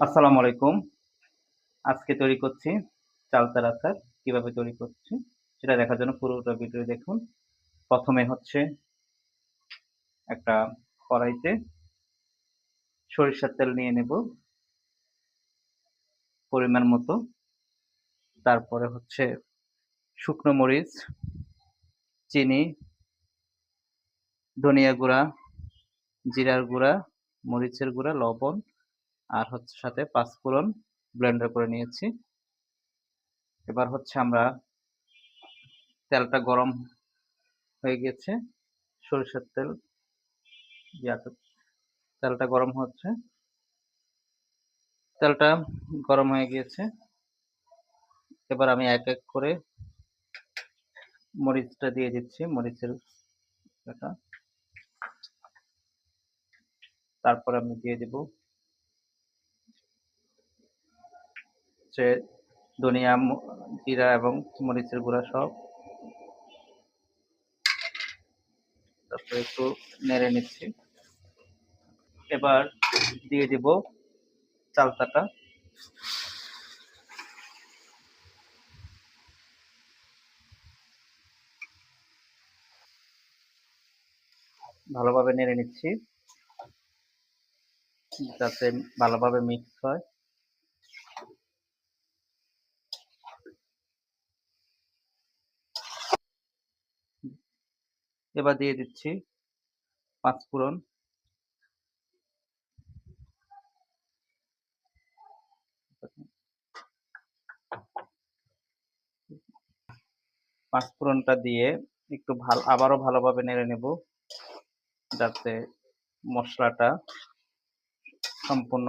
আসসালামু আলাইকুম। আজকে তৈরি করছি চালতার আচার। কিভাবে তৈরি করছি সেটা দেখার জন্য পুরোটা ভিডিও দেখুন। প্রথমে হচ্ছে একটা কড়াইতে সরিষার তেল নিয়ে নেব পরিমাণ মতো। তারপরে হচ্ছে শুকনো মরিচ, চিনি, ধনিয়া গুঁড়া, জিরার গুঁড়া, মরিচের গুঁড়া, লবণ আর হচ্ছে সাথে পাঁচফোড়ন ব্লেন্ডার করে নিয়েছি। এবার হচ্ছে আমরা তেলটা গরম হয়ে গেছে। সরিষার তেল তেলটা গরম হচ্ছে। তেলটা গরম হয়ে গিয়েছে। এবার আমি এক এক করে মরিচটা দিয়ে দিচ্ছি, মরিচের এটা। তারপর আমি দিয়ে দিব হচ্ছে ধনিয়া, জিরা এবং মরিচের গুঁড়া সব। তারপরে একটু নেড়ে নিচ্ছি। এবার দিয়ে দিব চালতাটা। ভালোভাবে নেড়ে নিচ্ছি যাতে ভালোভাবে মিক্স হয়। এবার দিয়ে দিচ্ছি পাঁচফোড়ন। পাঁচফোড়নটা দিয়ে একটু আবারও ভালোভাবে নেড়ে নেব যাতে মশলাটা সম্পূর্ণ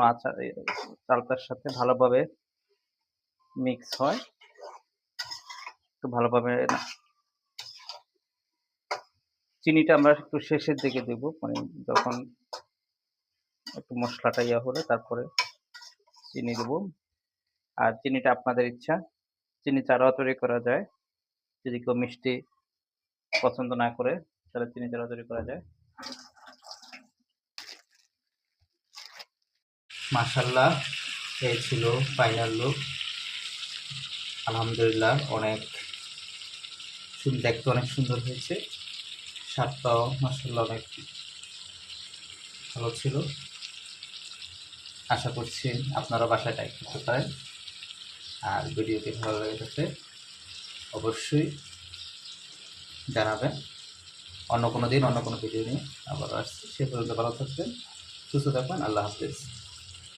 চালতার সাথে ভালোভাবে মিক্স হয়। একটু ভালোভাবে চিনিটা আমরা একটু শেষের দিকে দেব, মানে যখন একটু মশলাটা হলে তারপরে চিনি দেব। আর চিনিটা আপনাদের ইচ্ছা, চিনি ছাড়াও তৈরি করা যায়। যদি কেউ মিষ্টি পছন্দ না করে তাহলে চিনি ছাড়াও তৈরি করা যায়। মাশাআল্লাহ, এই ছিল ফাইনাল লুক। আলহামদুলিল্লাহ, দেখতে অনেক সুন্দর হয়েছে। স্বাদটাও মাশাআল্লাহ অনেক ভালো ছিল। আশা করছি আপনারা বাসায় ট্রাই করতে পারেন। আর ভিডিওটি ভালো লেগে থাকলে অবশ্যই জানাবেন। অন্য কোনো দিন অন্য কোনো ভিডিও নিয়ে আবার আসছি। সে পর্যন্ত ভালো থাকবেন, সুস্থ থাকবেন। আল্লাহ হাফেজ।